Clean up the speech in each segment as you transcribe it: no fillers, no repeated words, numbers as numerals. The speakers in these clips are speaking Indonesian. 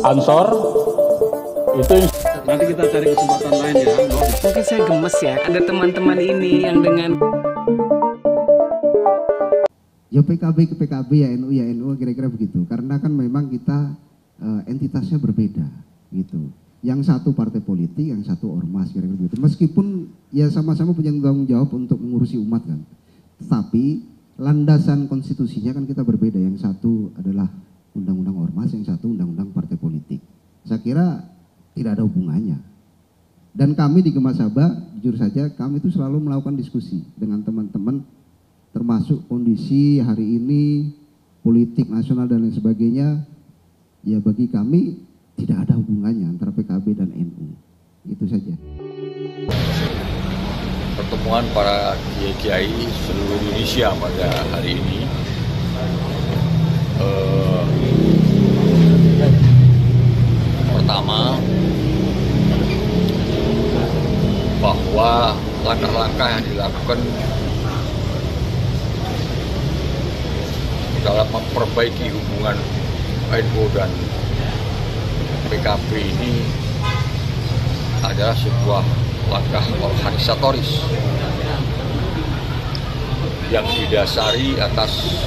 Ansor itu nanti kita cari kesempatan lain ya. Mungkin saya gemes ya, ada teman-teman ini yang dengan ya PKB ke PKB, ya NU kira-kira begitu. Karena kan memang kita entitasnya berbeda gitu. Yang satu partai politik, yang satu ormas kira-kira begitu. Meskipun ya sama-sama punya tanggung jawab untuk mengurusi umat kan. Tapi landasan konstitusinya kan kita berbeda. Yang satu adalah undang-undang ormas, yang satu undang-undang partai politik. Saya kira tidak ada hubungannya. Dan kami di Gemasaba, jujur saja, kami itu selalu melakukan diskusi dengan teman-teman, termasuk kondisi hari ini, politik nasional dan lain sebagainya. Ya bagi kami tidak ada hubungannya antara PKB dan NU. Itu saja. Pertemuan para kiai-kiai seluruh Indonesia pada hari ini pertama, bahwa langkah-langkah yang dilakukan dalam memperbaiki hubungan NU dan PKB ini adalah sebuah langkah organisatoris yang didasari atas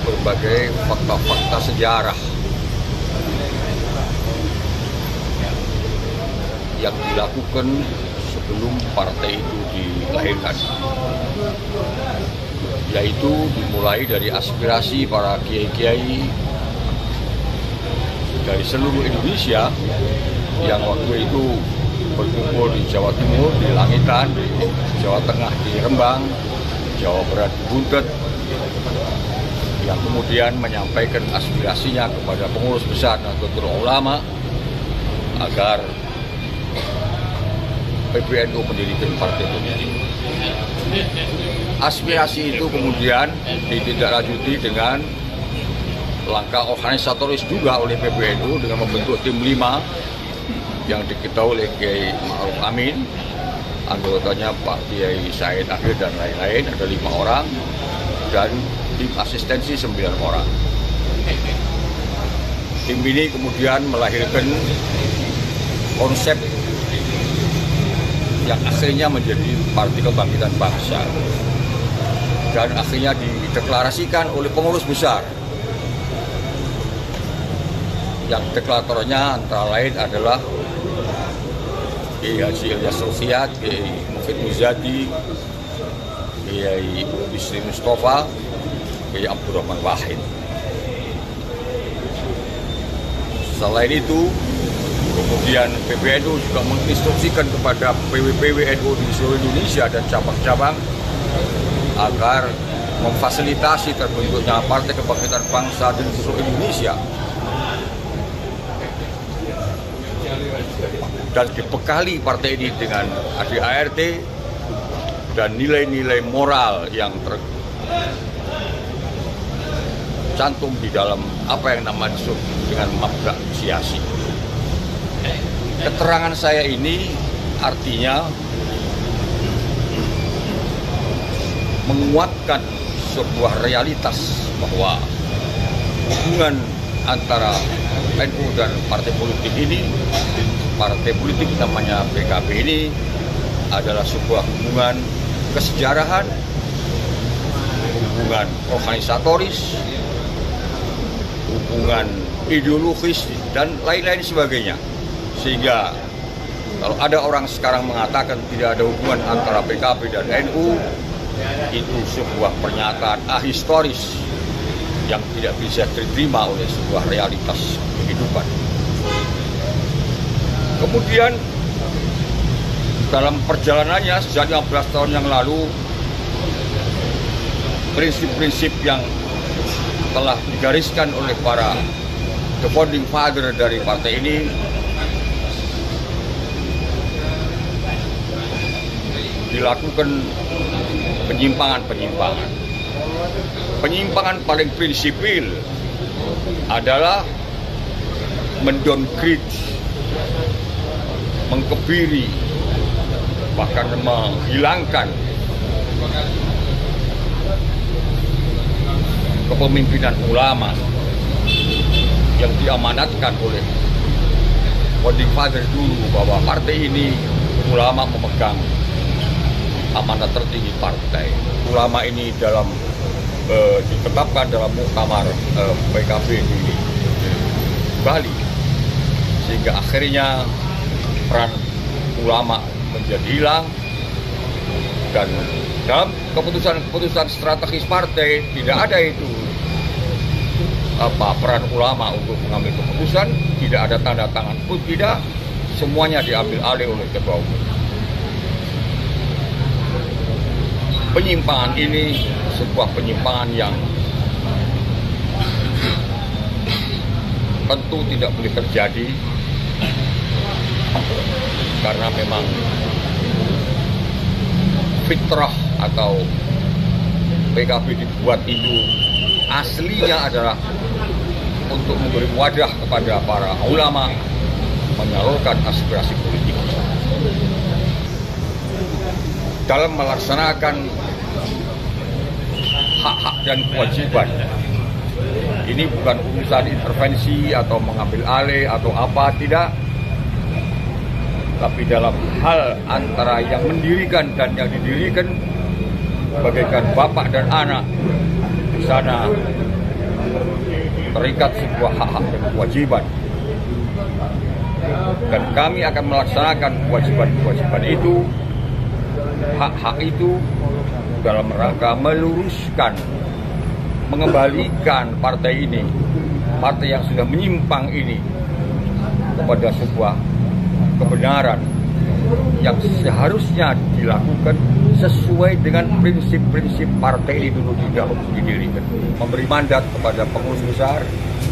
berbagai fakta-fakta sejarah yang dilakukan sebelum partai itu dilahirkan, yaitu dimulai dari aspirasi para kiai-kiai dari seluruh Indonesia yang waktu itu berkumpul di Jawa Timur, di Langitan, di Jawa Tengah, di Rembang, Jawa Barat, di Buntet, yang kemudian menyampaikan aspirasinya kepada pengurus besar Nahdlatul Ulama agar PBNU mendirikan partai politik. Aspirasi itu kemudian ditindaklanjuti dengan langkah organisatoris juga oleh PBNU dengan membentuk tim 5 yang diketahui oleh Kiai Ma'ruf Amin, anggotanya Pak Kiai Said Akhir dan lain-lain, ada 5 orang, dan tim asistensi 9 orang. Tim ini kemudian melahirkan konsep yang akhirnya menjadi Partai Kebangkitan Bangsa dan akhirnya dideklarasikan oleh pengurus besar, yang deklaratornya antara lain adalah Kiai Haji Ilyas Sofiat, Kiai Mufid Muzadi, Kiai Bisri Mustafa, Kiai Abdurrahman Wahid. Selain itu, kemudian PBNU juga menginstruksikan kepada PW-PW NU di seluruh Indonesia dan cabang-cabang agar memfasilitasi terbentuknya Partai Kebangkitan Bangsa di seluruh Indonesia dan dibekali partai ini dengan ADART dan nilai-nilai moral yang tercantum di dalam apa yang namanya disebut dengan mabda siasi. Keterangan saya ini artinya menguatkan sebuah realitas bahwa hubungan antara NU dan partai politik ini, partai politik namanya PKB ini adalah sebuah hubungan kesejarahan, hubungan organisatoris, hubungan ideologis, dan lain-lain sebagainya. Sehingga kalau ada orang sekarang mengatakan tidak ada hubungan antara PKB dan NU, itu sebuah pernyataan ahistoris yang tidak bisa diterima oleh sebuah realitas kehidupan. Kemudian dalam perjalanannya sejak 15 tahun yang lalu, prinsip-prinsip yang telah digariskan oleh para the founding father dari partai ini dilakukan penyimpangan-penyimpangan. Penyimpangan paling prinsipil adalah mendowngrade, mengkebiri, bahkan menghilangkan kepemimpinan ulama yang diamanatkan oleh founding father dulu, bahwa partai ini ulama memegang amanat tertinggi partai. Ulama ini ditetapkan dalam muktamar PKB di Bali, sehingga akhirnya peran ulama menjadi hilang, dan dalam keputusan strategis partai tidak ada itu peran ulama untuk mengambil keputusan, tidak ada tanda tangan pun tidak, semuanya diambil alih oleh ketua umum. Penyimpangan ini sebuah penyimpangan yang tentu tidak boleh terjadi, karena memang fitrah atau PKB dibuat itu aslinya adalah untuk memberi wadah kepada para ulama menyalurkan aspirasi politik dalam melaksanakan hak-hak dan kewajiban. Ini bukan urusan intervensi atau mengambil alih atau apa, tidak. Tapi dalam hal antara yang mendirikan dan yang didirikan, bagaikan bapak dan anak, di sana terikat sebuah hak-hak dan kewajiban. Dan kami akan melaksanakan kewajiban-kewajiban itu, hak-hak itu, dalam rangka meluruskan, mengembalikan partai ini, partai yang sudah menyimpang ini, kepada sebuah kebenaran yang seharusnya dilakukan sesuai dengan prinsip-prinsip partai ini dulu didirikan. Memberi mandat kepada pengurus besar,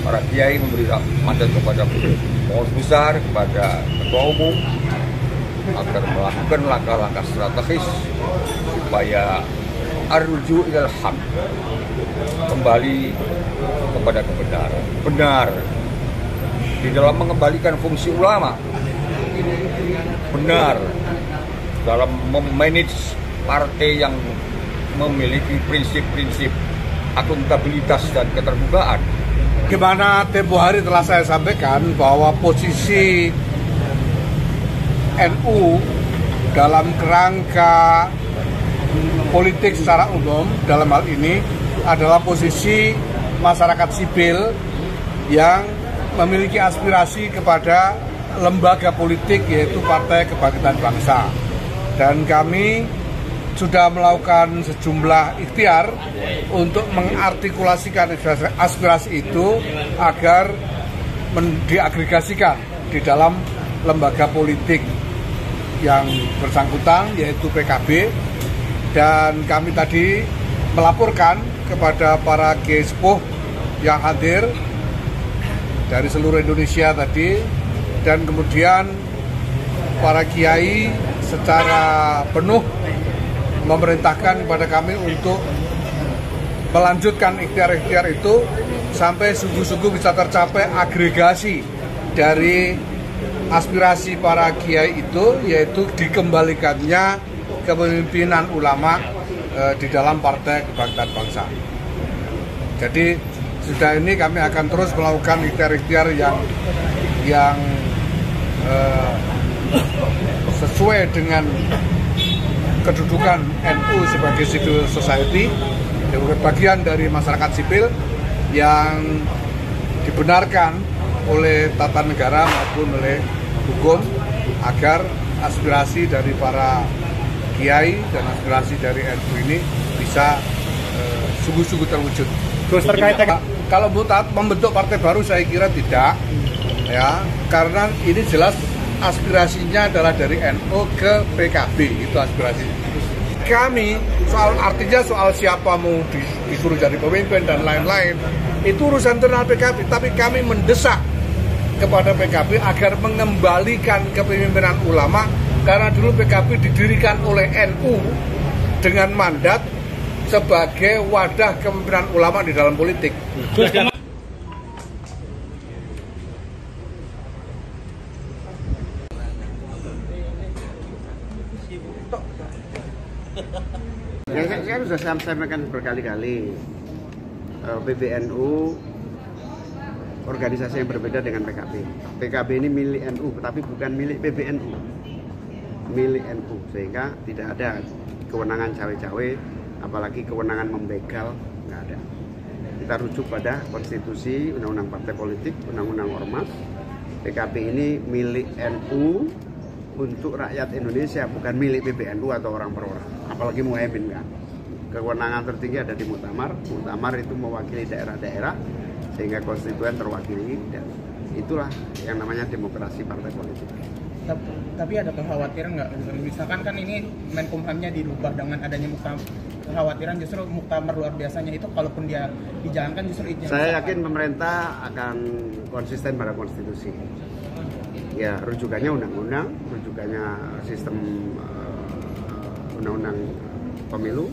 para kiai memberi mandat kepada pengurus besar, kepada ketua umum, agar melakukan langkah-langkah strategis supaya arju ilal haq, kembali kepada kebenaran. Benar di dalam mengembalikan fungsi ulama, benar dalam memanage partai yang memiliki prinsip-prinsip akuntabilitas dan keterbukaan. Gimana tempo hari telah saya sampaikan bahwa posisi NU dalam kerangka politik secara umum dalam hal ini adalah posisi masyarakat sipil yang memiliki aspirasi kepada lembaga politik, yaitu Partai Kebangkitan Bangsa. Dan kami sudah melakukan sejumlah ikhtiar untuk mengartikulasikan aspirasi itu agar diagregasikan di dalam lembaga politik yang bersangkutan, yaitu PKB. Dan kami tadi melaporkan kepada para kiai sepuh yang hadir dari seluruh Indonesia tadi, dan kemudian para kiai secara penuh memerintahkan kepada kami untuk melanjutkan ikhtiar-ikhtiar itu sampai sungguh-sungguh bisa tercapai agregasi dari aspirasi para kiai itu, yaitu dikembalikannya kepemimpinan ulama di dalam Partai Kebangkitan Bangsa. Jadi sudah ini kami akan terus melakukan ikhtiar-ikhtiar yang sesuai dengan kedudukan NU sebagai civil society, bagian dari masyarakat sipil yang dibenarkan oleh tata negara maupun oleh hukum, agar aspirasi dari para kiai dan aspirasi dari NU ini bisa sungguh-sungguh terwujud. Terus terkait kalau membentuk partai baru, saya kira tidak, ya, karena ini jelas aspirasinya adalah dari NU ke PKB, itu aspirasi kami. Soal siapa mau disuruh jadi pemimpin dan lain-lain, itu urusan internal PKB. Tapi kami mendesak kepada PKB agar mengembalikan kepemimpinan ulama, karena dulu PKB didirikan oleh NU dengan mandat sebagai wadah kepemimpinan ulama di dalam politik. Yang saya sudah sampaikan berkali-kali, PBNU organisasi yang berbeda dengan PKB. PKB ini milik NU, tapi bukan milik PBNU, milik NU, sehingga tidak ada kewenangan cawe-cawe, apalagi kewenangan membegal, nggak ada. Kita rujuk pada konstitusi, undang-undang partai politik, undang-undang ormas. PKB ini milik NU untuk rakyat Indonesia, bukan milik PBNU atau orang per orang, apalagi Muhaimin kan. Kewenangan tertinggi ada di Muktamar. Muktamar itu mewakili daerah-daerah sehingga konstituen terwakili, dan itulah yang namanya demokrasi partai politik. Tapi ada kekhawatiran nggak? Misalkan kan ini Menkumhamnya dirubah dengan adanya Muktamar, kekhawatiran justru Muktamar luar biasanya itu kalaupun dia dijalankan justru itu. Saya yakin pemerintah akan konsisten pada konstitusi. Ya, rujukannya undang-undang, rujukannya sistem undang-undang pemilu,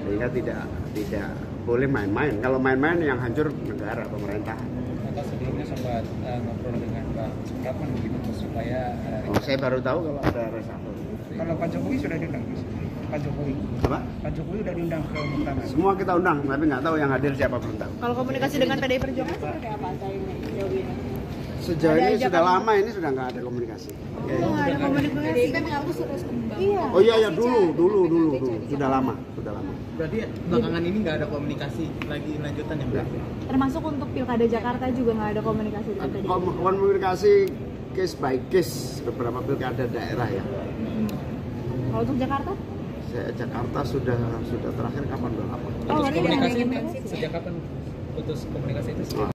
sehingga tidak boleh main-main. Kalau main-main yang hancur negara, pemerintah. Maka sebelumnya sempat ngobrol dengan Pak Supratman begitu supaya Saya baru tahu kalau ada reshuffle. kalau Pak Jokowi sudah diundang, Pak Jokowi. Apa? Pak Jokowi sudah diundang ke Muktamar. Semua kita undang, tapi nggak tahu yang hadir siapa, belum tahu. Kalau komunikasi dengan PDI Perjuangan seperti apa sejauh ini? Sejauh ini sudah lama ini sudah nggak ada komunikasi. Nggak ada komunikasi. Kan mengaku terus kembang. Iya. Oh iya dulu sudah lama. Berarti belakangan ini nggak ada komunikasi lagi lanjutan ya, Mbak? Termasuk untuk Pilkada Jakarta juga nggak ada komunikasi dengan PDI. Komunikasi case by case beberapa pilkada daerah ya. Kalau untuk Jakarta? Jakarta sudah terakhir kapan, udah lama. Oh, berarti Komunikasi dengan sejak kapan putus komunikasi itu?